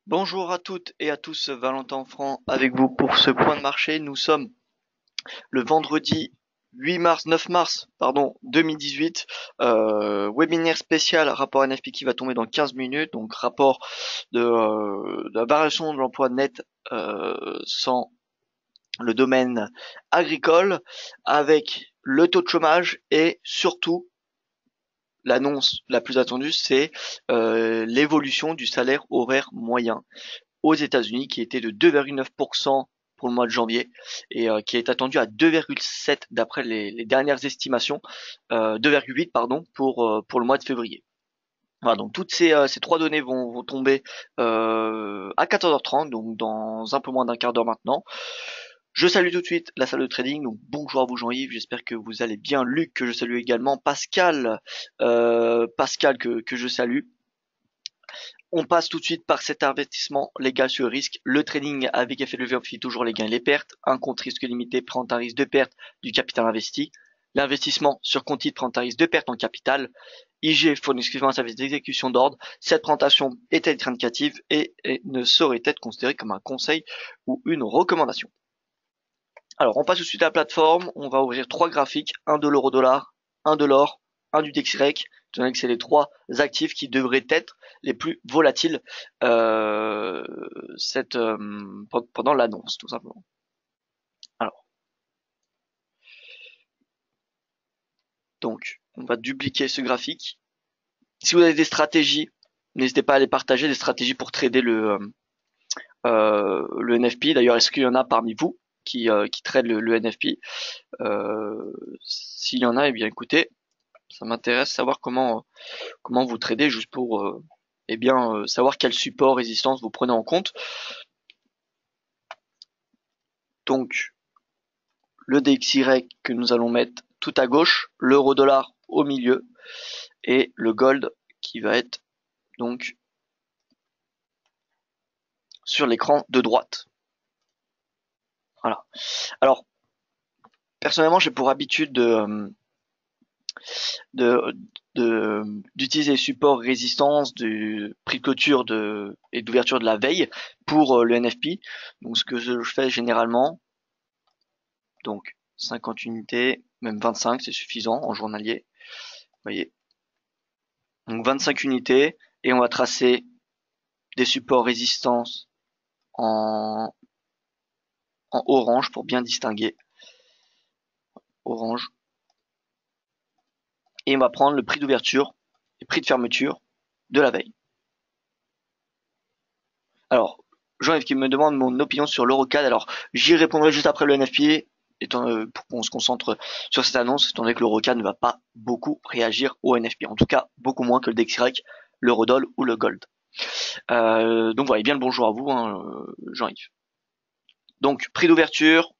Bonjour à toutes et à tous, Valentin Franc avec vous pour ce point de marché. Nous sommes le vendredi 9 mars, 2018. Webinaire spécial rapport NFP qui va tomber dans 15 minutes. Donc rapport de la variation de l'emploi net sans le domaine agricole avec le taux de chômage et surtout l'annonce la plus attendue, c'est l'évolution du salaire horaire moyen aux États-Unis qui était de 2,9% pour le mois de janvier et qui est attendu à 2,7 d'après les dernières estimations, 2,8 pardon pour le mois de février. Voilà, donc toutes ces trois données vont tomber à 14h30, donc dans un peu moins d'un quart d'heure maintenant. Je salue tout de suite la salle de trading, donc bonjour à vous Jean-Yves, j'espère que vous allez bien. Luc que je salue également, Pascal que je salue. On passe tout de suite par cet investissement légal sur le risque. Le trading avec effet de levier amplifie toujours les gains et les pertes. Un compte risque limité prend un risque de perte du capital investi. L'investissement sur compte titre prend un risque de perte en capital. IG fournit exclusivement un service d'exécution d'ordre. Cette présentation est indicative et ne saurait être considérée comme un conseil ou une recommandation. Alors, on passe tout de suite à la plateforme. On va ouvrir trois graphiques, un de l'euro-dollar, un de l'or, un du DXY, étant donné que c'est les trois actifs qui devraient être les plus volatiles pendant l'annonce, tout simplement. Alors, donc, on va dupliquer ce graphique. Si vous avez des stratégies, n'hésitez pas à les partager, des stratégies pour trader le NFP. D'ailleurs, est-ce qu'il y en a parmi vous qui trade le NFP? S'il y en a, eh bien, écoutez, ça m'intéresse de savoir comment vous tradez, juste pour savoir quel support résistance vous prenez en compte. Donc le DXY que nous allons mettre tout à gauche, l'euro dollar au milieu et le gold qui va être donc sur l'écran de droite. Voilà. Alors personnellement, j'ai pour habitude d'utiliser les supports résistance du prix de clôture et d'ouverture de la veille pour le NFP. Donc ce que je fais généralement, donc 50 unités, même 25 c'est suffisant en journalier. Vous voyez. Donc 25 unités et on va tracer des supports résistance en orange pour bien distinguer. Orange. Et on va prendre le prix d'ouverture et prix de fermeture de la veille. Alors, Jean-Yves qui me demande mon opinion sur l'Eurocad. Alors, j'y répondrai juste après le NFP, pour qu'on se concentre sur cette annonce, étant donné que l'Eurocad ne va pas beaucoup réagir au NFP. En tout cas, beaucoup moins que le DXY, l'Eurodoll ou le Gold. Donc voilà, bien le bonjour à vous, Jean-Yves. Donc, prix d'ouverture,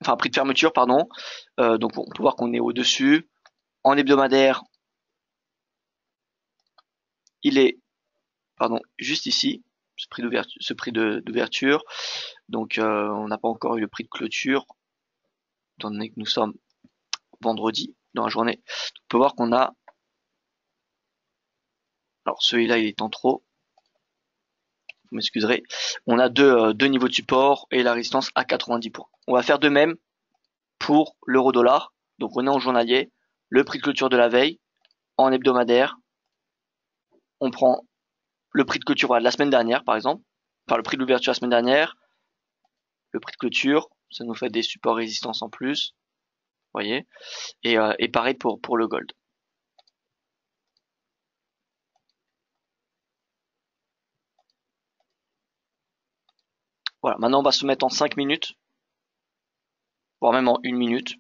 enfin prix de fermeture, pardon. Donc on peut voir qu'on est au-dessus. En hebdomadaire, il est, juste ici, ce prix d'ouverture. Donc on n'a pas encore eu le prix de clôture, étant donné que nous sommes vendredi dans la journée. On peut voir qu'on a, alors celui-là il est en trop, vous m'excuserez, on a deux niveaux de support et la résistance à 90 points. On va faire de même pour l'euro-dollar. Donc on est en journalier, le prix de clôture de la veille, en hebdomadaire, on prend le prix de clôture de la semaine dernière, par exemple, enfin le prix de l'ouverture la semaine dernière, le prix de clôture, ça nous fait des supports résistance en plus, vous voyez, et pareil pour le gold. Voilà, maintenant on va se mettre en 5 minutes, voire même en 1 minute.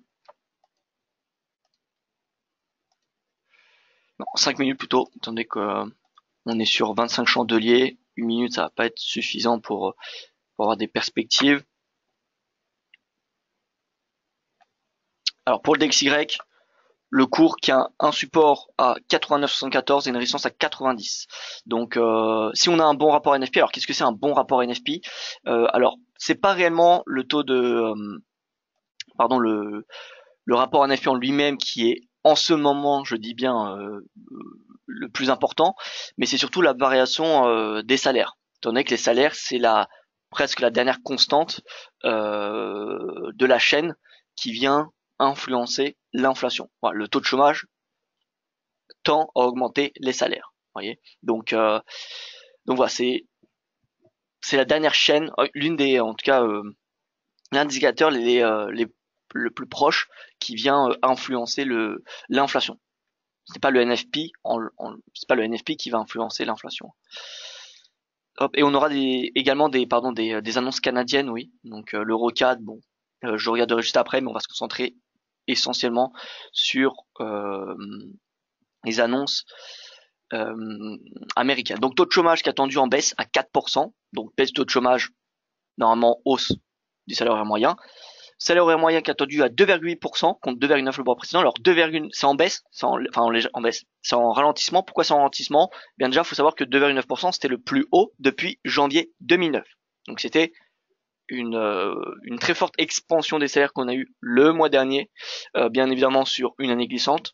Non, 5 minutes plutôt, étant donné qu'on est sur 25 chandeliers, 1 minute ça va pas être suffisant pour avoir des perspectives. Alors pour le DXY, le cours qui a un support à 89,74 et une résistance à 90. Donc si on a un bon rapport NFP, alors qu'est-ce que c'est un bon rapport NFP? Alors c'est pas réellement le taux de le rapport NFP en lui-même qui est en ce moment, je dis bien, le plus important, mais c'est surtout la variation des salaires. étant donné que les salaires, c'est presque la dernière constante de la chaîne qui vient influencer l'inflation. Voilà, le taux de chômage tend à augmenter les salaires. Voyez, donc voilà, c'est la dernière chaîne, l'une des, en tout cas, l'indicateur le plus proche qui vient influencer l'inflation. C'est pas le NFP, c'est pas le NFP qui va influencer l'inflation. Hop, et on aura également des annonces canadiennes, oui. Donc l'Eurocad, bon, je regarderai juste après, mais on va se concentrer essentiellement sur les annonces américaines. Donc taux de chômage qui est attendu en baisse à 4%, donc baisse de taux de chômage, normalement hausse du salaire horaire moyen. Salaire horaire moyen qui est attendu à 2,8% contre 2,9 le mois précédent. Alors c'est en baisse, en baisse, c'est en ralentissement. Pourquoi c'est en ralentissement? Bien déjà, il faut savoir que 2,9% c'était le plus haut depuis janvier 2009. Donc c'était une très forte expansion des salaires qu'on a eu le mois dernier, bien évidemment sur une année glissante.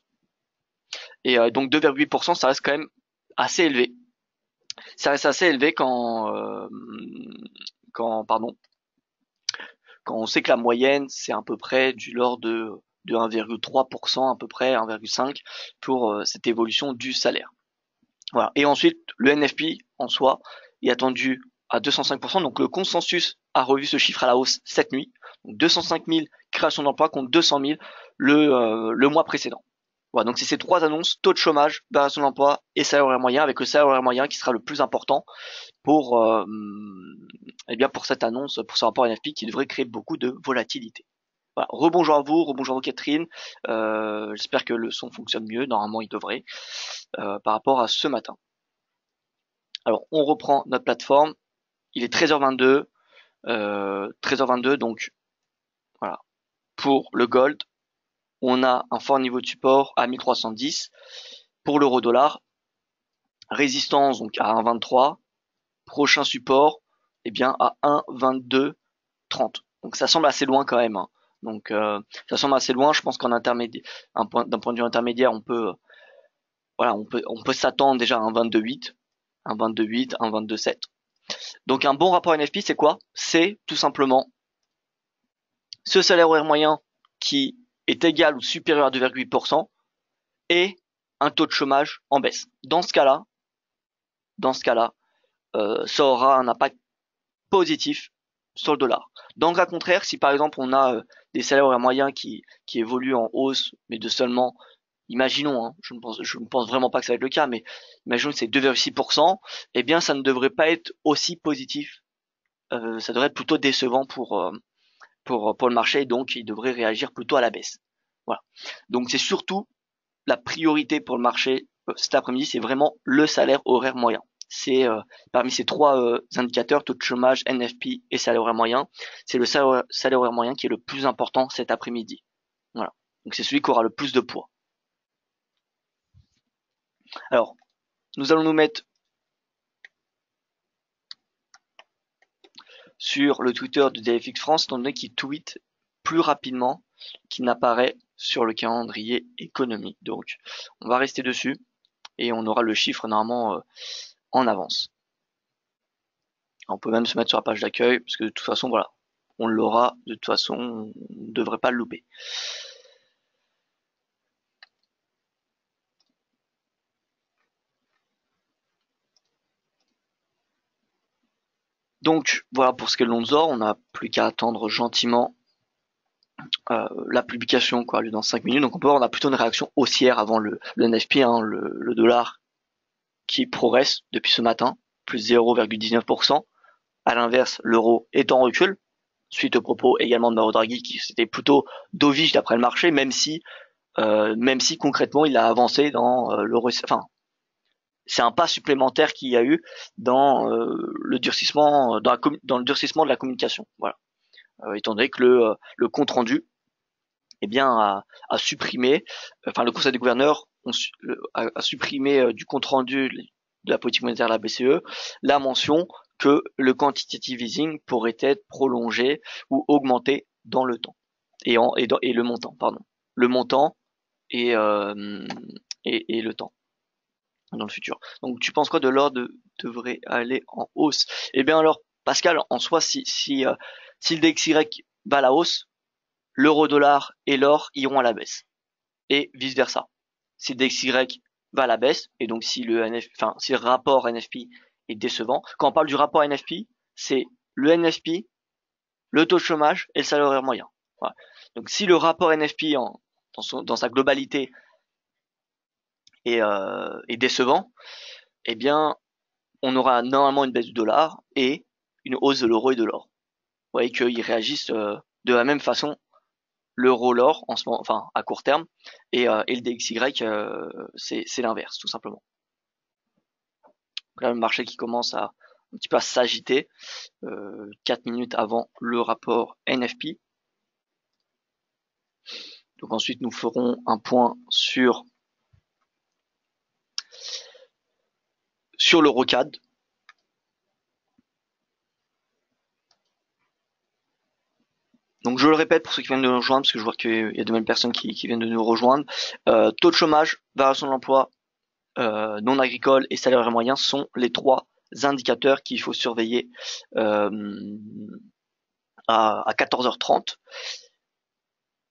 Et donc 2,8%, ça reste quand même assez élevé. Ça reste assez élevé quand on sait que la moyenne, c'est à peu près du l'ordre de 1,3%, à peu près 1,5% pour cette évolution du salaire. Voilà. Et ensuite, le NFP en soi est attendu à 205%. Donc le consensus a revu ce chiffre à la hausse cette nuit. Donc 205 000 créations d'emplois contre 200 000 le mois précédent. Voilà, donc c'est ces trois annonces, taux de chômage, variation d'emploi et salaire horaire moyen, avec le salaire horaire moyen qui sera le plus important pour pour cette annonce, pour ce rapport NFP qui devrait créer beaucoup de volatilité. Voilà. Rebonjour à vous Catherine. J'espère que le son fonctionne mieux. Normalement, il devrait par rapport à ce matin. Alors, on reprend notre plateforme. Il est 13h22. 13h22, donc voilà. Pour le gold, on a un fort niveau de support à 1310. Pour l'euro dollar, résistance donc à 1,23. Prochain support, eh bien à 1,2230. Donc ça semble assez loin quand même. Hein. Donc ça semble assez loin. Je pense qu'en intermédiaire, d'un point de vue intermédiaire, on peut s'attendre déjà à un 22,8, un 22,8, un 22,7. Donc un bon rapport NFP, c'est quoi? C'est tout simplement ce salaire horaire moyen qui est égal ou supérieur à 2,8% et un taux de chômage en baisse. Dans ce cas-là, ça aura un impact positif sur le dollar. Dans le cas contraire, si par exemple on a des salaires horaires moyens qui évoluent en hausse, mais de seulement, imaginons, hein, je ne pense vraiment pas que ça va être le cas, mais imaginons que c'est 2,6%, eh bien ça ne devrait pas être aussi positif. Ça devrait être plutôt décevant pour le marché, et donc il devrait réagir plutôt à la baisse. Voilà. Donc c'est surtout la priorité pour le marché cet après-midi, c'est vraiment le salaire horaire moyen. C'est parmi ces trois indicateurs, taux de chômage, NFP et salaire horaire moyen, c'est le salaire horaire moyen qui est le plus important cet après-midi. Voilà. Donc c'est celui qui aura le plus de poids. Alors, nous allons nous mettre sur le Twitter de DFX France, étant donné qu'il tweet plus rapidement qu'il n'apparaît sur le calendrier économique. Donc, on va rester dessus et on aura le chiffre normalement en avance. On peut même se mettre sur la page d'accueil, parce que de toute façon, voilà, on l'aura, de toute façon, on ne devrait pas le louper. Donc, voilà pour ce qu'est le Lonzor, on n'a plus qu'à attendre gentiment la publication, quoi, dans 5 minutes. Donc on a plutôt une réaction haussière avant le NFP, hein, le dollar qui progresse depuis ce matin, plus 0,19%. À l'inverse, l'euro est en recul, suite aux propos également de Mario Draghi, qui c'était plutôt dovish d'après le marché, même si concrètement il a avancé dans l'euro. Enfin, c'est un pas supplémentaire qu'il y a eu dans le durcissement, dans le durcissement de la communication. Voilà. Étant donné que le compte rendu, eh bien, a supprimé, enfin le Conseil des gouverneurs a supprimé du compte rendu de la politique monétaire de la BCE la mention que le quantitative easing pourrait être prolongé ou augmenté dans le temps et le montant, pardon, le montant et le temps dans le futur. Donc tu penses quoi de l'ordre devrait aller en hausse. Eh bien alors, Pascal, en soi, si le DXY va à la hausse, l'euro-dollar et l'or iront à la baisse. Et vice versa. Si le DXY va à la baisse, et donc si le rapport NFP est décevant, quand on parle du rapport NFP, c'est le NFP, le taux de chômage et le salaire horaire moyen. Voilà. Donc si le rapport NFP dans sa globalité est décevant, eh bien on aura normalement une baisse du dollar et une hausse de l'euro et de l'or. Vous voyez qu'ils réagissent de la même façon, l'euro, l'or en ce moment, enfin à court terme, et le DXY c'est l'inverse tout simplement. Donc là, le marché qui commence à un petit peu à s'agiter 4 minutes avant le rapport NFP. Donc ensuite nous ferons un point sur l'EuroCAD. Donc je le répète pour ceux qui viennent de nous rejoindre, parce que je vois qu'il y a de nouvelles personnes qui viennent de nous rejoindre. Taux de chômage, variation de l'emploi non agricole et salaire moyen sont les trois indicateurs qu'il faut surveiller à 14h30.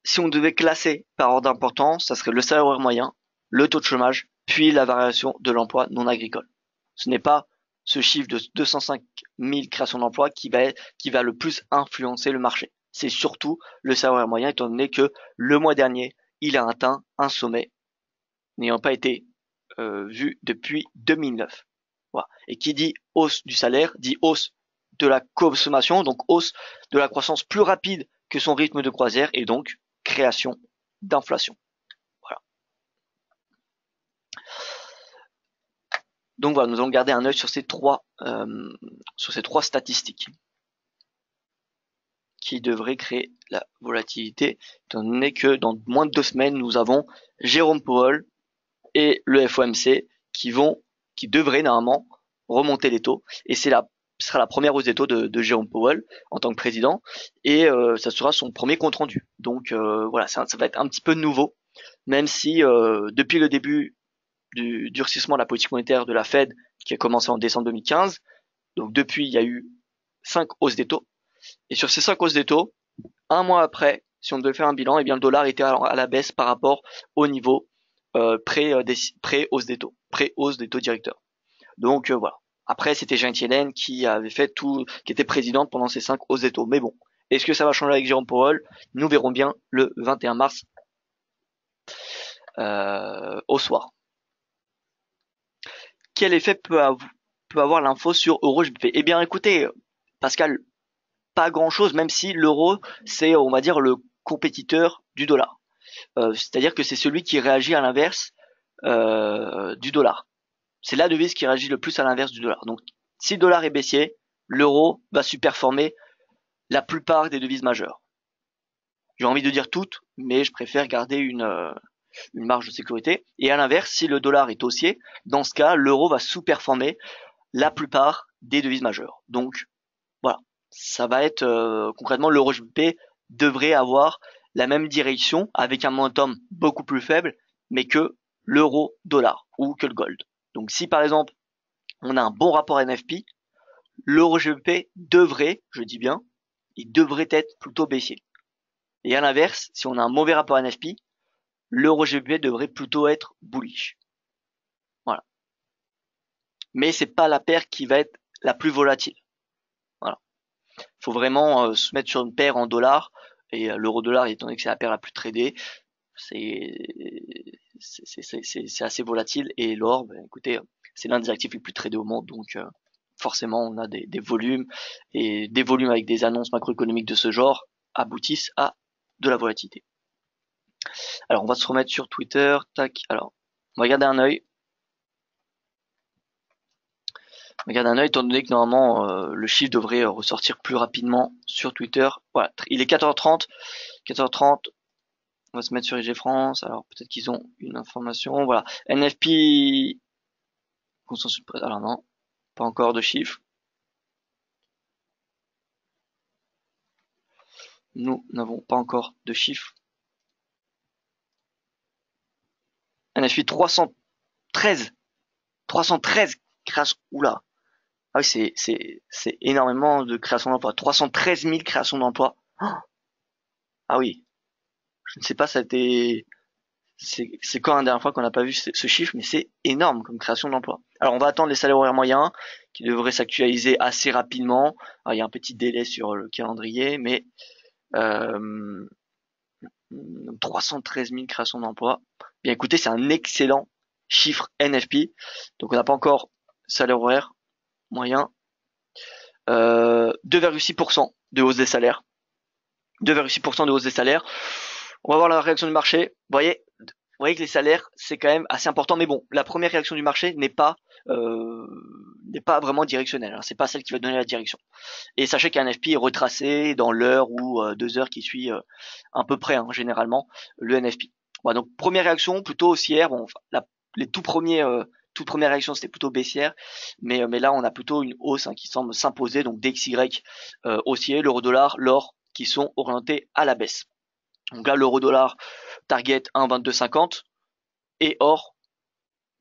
Si on devait classer par ordre d'importance, ça serait le salaire moyen, le taux de chômage, puis la variation de l'emploi non agricole. Ce n'est pas ce chiffre de 205 000 créations d'emplois qui va le plus influencer le marché. C'est surtout le salaire moyen, étant donné que le mois dernier, il a atteint un sommet n'ayant pas été vu depuis 2009. Voilà. Et qui dit hausse du salaire, dit hausse de la consommation, donc hausse de la croissance plus rapide que son rythme de croisière, et donc création d'inflation. Voilà. Donc voilà, nous allons garder un œil sur ces trois statistiques qui devraient créer la volatilité, étant donné que dans moins de 2 semaines, nous avons Jérôme Powell et le FOMC qui devraient normalement remonter les taux, et ce sera la première hausse des taux de Jérôme Powell en tant que président, et ça sera son premier compte rendu. Donc voilà, ça va être un petit peu nouveau, même si depuis le début du durcissement de la politique monétaire de la Fed qui a commencé en décembre 2015, donc depuis il y a eu 5 hausses des taux, et sur ces 5 hausses des taux, un mois après, si on devait faire un bilan, eh bien le dollar était à la baisse par rapport au niveau pré-hausse des taux, pré-hausse des taux directeurs. Donc voilà. Après, c'était Janet Yellen qui avait fait qui était présidente pendant ces 5 hausses des taux. Mais bon, est-ce que ça va changer avec Jérôme Powell? Nous verrons bien le 21 mars au soir. Quel effet peut avoir l'info sur EuroGBP? Eh bien, écoutez, Pascal, pas grand-chose, même si l'euro, c'est, on va dire, le compétiteur du dollar. C'est-à-dire que c'est celui qui réagit à l'inverse du dollar. C'est la devise qui réagit le plus à l'inverse du dollar. Donc, si le dollar est baissier, l'euro va superformer la plupart des devises majeures. J'ai envie de dire toutes, mais je préfère garder une marge de sécurité. Et à l'inverse, si le dollar est haussier, dans ce cas, l'euro va sous-performer la plupart des devises majeures. Donc, voilà. Ça va être concrètement, l'euro GBP devrait avoir la même direction avec un momentum beaucoup plus faible, mais que l'euro dollar ou que le gold. Donc si par exemple on a un bon rapport NFP, l'euro GBP devrait, je dis bien, il devrait être plutôt baissier. Et à l'inverse, si on a un mauvais rapport NFP, l'euro GBP devrait plutôt être bullish. Voilà. Mais c'est pas la paire qui va être la plus volatile. Voilà. Faut vraiment se mettre sur une paire en dollars, et l'euro dollar, étant donné que c'est la paire la plus tradée, c'est assez volatile, et l'or, ben, écoutez, c'est l'un des actifs les plus tradés au monde, donc forcément on a des volumes, et des volumes avec des annonces macroéconomiques de ce genre aboutissent à de la volatilité. Alors on va se remettre sur Twitter, tac, alors on va garder un œil. Étant donné que normalement le chiffre devrait ressortir plus rapidement sur Twitter. Voilà, il est 14h30, on va se mettre sur IG France, alors peut-être qu'ils ont une information, voilà. NFP, consensus, alors non, pas encore de chiffres. Nous n'avons pas encore de chiffres. NFP 313 créations, oula, Ah oui, c'est énormément de création d'emplois. 313 000 créations d'emplois. Ah oui, je ne sais pas, ça a été, c'est quand la dernière fois qu'on n'a pas vu ce chiffre, mais c'est énorme comme création d'emplois. Alors on va attendre les salaires horaires moyens qui devraient s'actualiser assez rapidement. Alors, il y a un petit délai sur le calendrier, mais euh, 313 000 créations d'emplois. Bien écoutez, c'est un excellent chiffre NFP. Donc on n'a pas encore salaire horaire moyen. 2,6% de hausse des salaires. 2,6% de hausse des salaires. On va voir la réaction du marché. Vous voyez que les salaires, c'est quand même assez important. Mais bon, la première réaction du marché euh, n'est pas vraiment directionnelle. Hein. C'est pas celle qui va donner la direction. Et sachez qu'un FP est retracé dans l'heure ou 2 heures qui suit à peu près, hein, généralement, le NFP. Voilà, donc première réaction plutôt haussière. Bon, enfin, les toutes premières réactions c'était plutôt baissière, mais là on a plutôt une hausse, hein, qui semble s'imposer. Donc DXY haussier, l'euro-dollar, l'or qui sont orientés à la baisse. Donc là l'euro-dollar target 1,2250 et or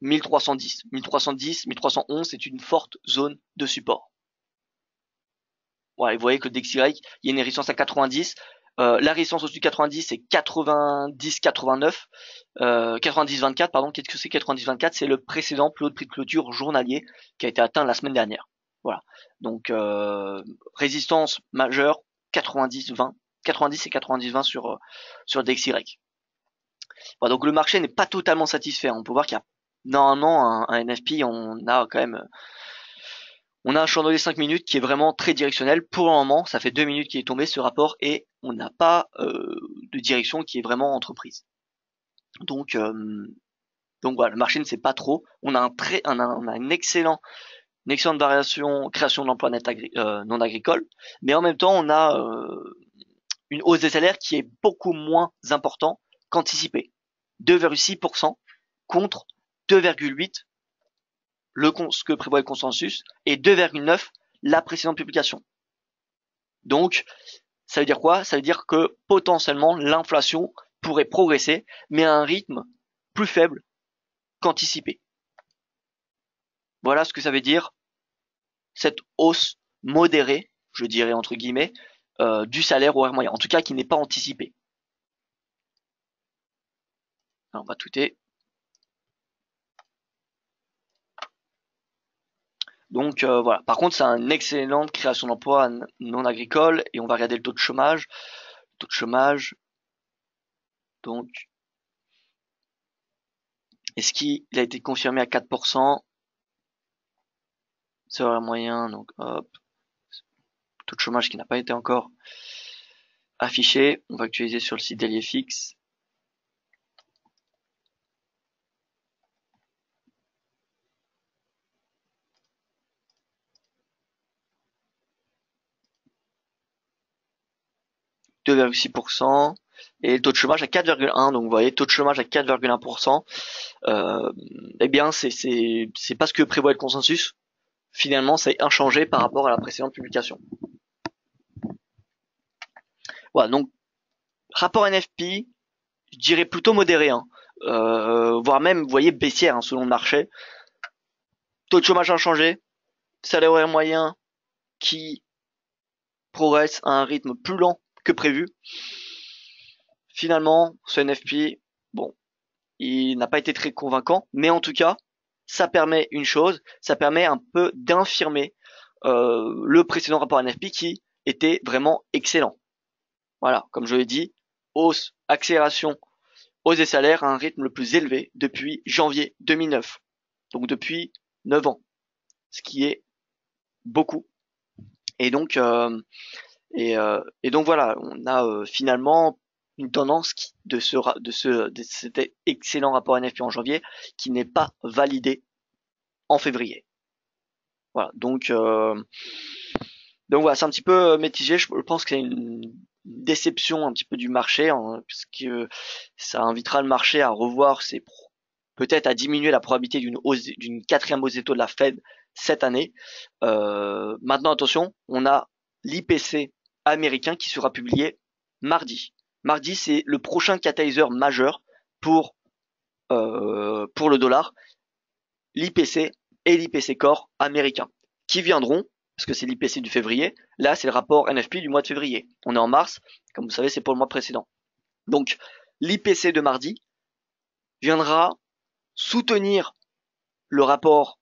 1310. 1310, 1311 c'est une forte zone de support. Ouais, vous voyez que le DXY, il y a une résistance à 90. La résistance au-dessus de 90, c'est 90-89. 90-24, pardon. Qu'est-ce que c'est 90-24? C'est le précédent plus haut de prix de clôture journalier qui a été atteint la semaine dernière. Voilà. Donc, résistance majeure, 90-20. 90 et 90-20 sur DXY. Voilà, donc le marché n'est pas totalement satisfait. On peut voir qu'il y a normalement un NFP, on a un chandelier 5 minutes qui est vraiment très directionnel. Pour le moment, ça fait 2 minutes qu'il est tombé ce rapport et on n'a pas de direction qui est vraiment entreprise. Donc, euh, donc voilà, le marché ne sait pas trop. On a une excellente variation, création d'emplois non agricoles, mais en même temps, on a une hausse des salaires qui est beaucoup moins importante qu'anticipée. 2,6% contre 2,8% ce que prévoit le consensus et 2,9% la précédente publication. Donc, ça veut dire quoi? Ça veut dire que potentiellement l'inflation pourrait progresser, mais à un rythme plus faible qu'anticipé. Voilà ce que ça veut dire cette hausse modérée, je dirais entre guillemets, du salaire horaire moyen, en tout cas qui n'est pas anticipée. Alors, on va tweeter. Donc voilà. Par contre, c'est une excellente création d'emplois non agricoles et on va regarder le taux de chômage. Le taux de chômage, donc, est-ce qu'il a été confirmé à 4%? C'est horaire moyen, donc hop, taux de chômage qui n'a pas été encore affiché. On va actualiser sur le site d'EliFix. « 2,6%. Et le taux de chômage à 4,1%. Donc vous voyez, taux de chômage à 4,1%. Eh bien, c'est pas ce que prévoit le consensus. Finalement, c'est inchangé par rapport à la précédente publication. Voilà, donc rapport NFP, je dirais plutôt modéré, hein. Voire même, vous voyez, baissière, hein, selon le marché. Taux de chômage inchangé, salaire horaire moyen qui progresse à un rythme plus lent que prévu. Finalement, ce NFP, bon, il n'a pas été très convaincant, mais en tout cas, ça permet une chose, ça permet un peu d'infirmer le précédent rapport NFP qui était vraiment excellent. Voilà, comme je l'ai dit, hausse, accélération, hausse des salaires à un rythme le plus élevé depuis janvier 2009. Donc depuis 9 ans, ce qui est beaucoup. Et donc, et donc voilà, on a finalement une tendance de cet excellent rapport NFP en janvier qui n'est pas validé en février. Voilà, donc voilà, c'est un petit peu mitigé. Je pense que c'est une déception un petit peu du marché, hein, parce que ça invitera le marché à revoir peut-être à diminuer la probabilité d'une quatrième hausse des taux de la Fed cette année. Maintenant, attention, on a l'IPC américain qui sera publié mardi. Mardi, c'est le prochain catalyseur majeur pour le dollar, l'IPC et l'IPC Core américain, qui viendront, parce que c'est l'IPC du février. Là, c'est le rapport NFP du mois de février. On est en mars, comme vous savez, c'est pour le mois précédent. Donc, l'IPC de mardi viendra soutenir le rapport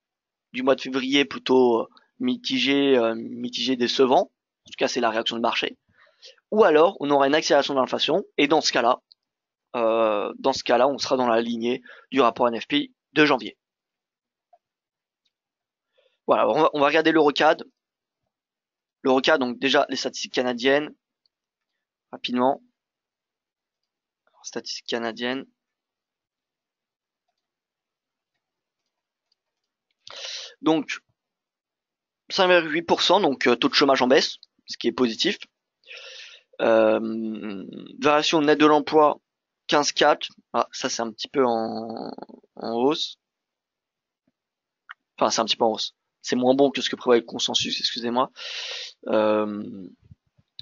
du mois de février plutôt mitigé décevant. En tout cas, c'est la réaction de marché. Ou alors, on aura une accélération de l'inflation, et dans ce cas-là, on sera dans la lignée du rapport NFP de janvier. Voilà, on va regarder l'Eurocad. L'Eurocad, donc déjà les statistiques canadiennes, rapidement. Alors, statistiques canadiennes. Donc 5,8%, donc taux de chômage en baisse, ce qui est positif. Variation nette de l'emploi 15,4. Ah, ça c'est un petit peu en hausse. Enfin, c'est un petit peu en hausse. C'est moins bon que ce que prévoit le consensus, excusez-moi.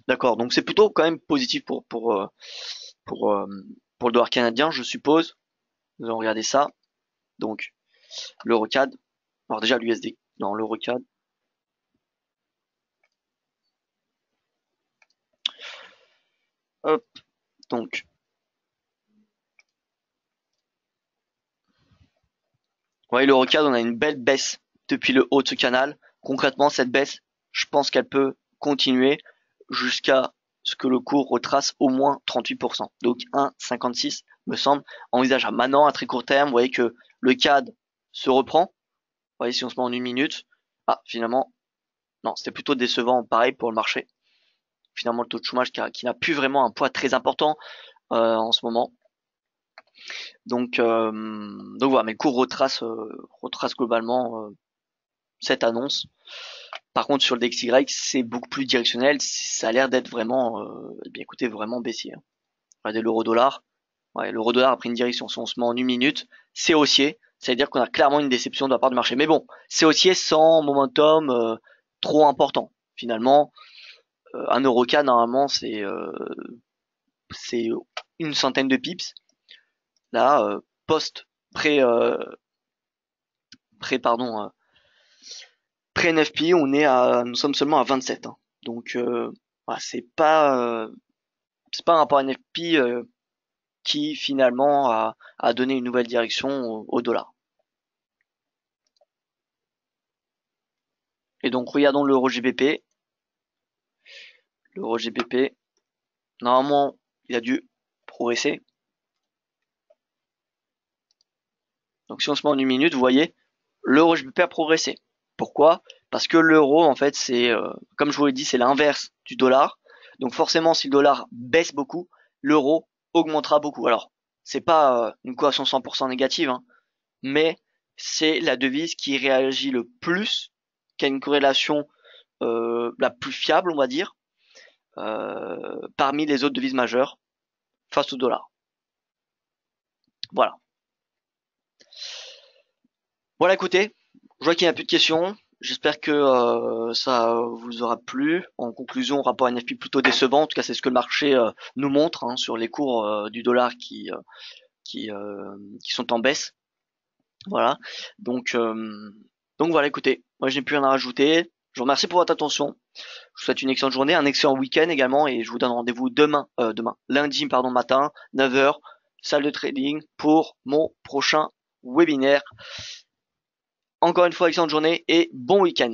D'accord, donc c'est plutôt quand même positif pour le dollar canadien, je suppose. Nous allons regarder ça. Donc l'Eurocad. Alors déjà l'USD. Non, l'Eurocad. Hop. Donc vous voyez l'Eurocad, on a une belle baisse depuis le haut de ce canal. Concrètement, cette baisse, je pense qu'elle peut continuer jusqu'à ce que le cours retrace au moins 38%. Donc 1,56 me semble envisageable. Maintenant, à très court terme, vous voyez que le CAD se reprend. Vous voyez, si on se met en une minute. Ah, finalement, non, c'était plutôt décevant, pareil pour le marché. Finalement, le taux de chômage qui n'a plus vraiment un poids très important en ce moment. Donc voilà, mais le cours retrace globalement cette annonce. Par contre, sur le DXY, c'est beaucoup plus directionnel. Ça a l'air d'être vraiment, bien écoutez, vraiment baissier. Regardez l'euro-dollar. Ouais, l'euro-dollar a pris une direction. Si on se met en une minute, c'est haussier. C'est-à-dire qu'on a clairement une déception de la part du marché. Mais bon, c'est haussier sans momentum trop important. Finalement, un Eurocad, normalement, c'est une centaine de pips. Là, pré-NFP, nous sommes seulement à 27. Hein. Donc, voilà, c'est pas un rapport NFP qui finalement a donné une nouvelle direction au dollar. Et donc, regardons l'euro GBP. L'euro GBP, normalement, il a dû progresser. Donc, si on se met en une minute, vous voyez, l'euro GBP a progressé. Pourquoi? Parce que l'euro, en fait, c'est, comme je vous l'ai dit, c'est l'inverse du dollar. Donc forcément, si le dollar baisse beaucoup, l'euro augmentera beaucoup. Alors, c'est pas une corrélation 100% négative, hein, mais c'est la devise qui réagit le plus, qui a une corrélation la plus fiable, on va dire, parmi les autres devises majeures face au dollar. Voilà. Voilà, écoutez, je vois qu'il n'y a plus de questions. J'espère que ça vous aura plu. En conclusion, rapport NFP plutôt décevant. En tout cas, c'est ce que le marché nous montre hein, sur les cours du dollar qui sont en baisse. Voilà. Donc voilà, écoutez, moi je n'ai plus rien à rajouter. Je vous remercie pour votre attention. Je vous souhaite une excellente journée, un excellent week-end également, et je vous donne rendez-vous lundi matin, 9h, salle de trading pour mon prochain webinaire. Encore une fois, excellente journée et bon week-end.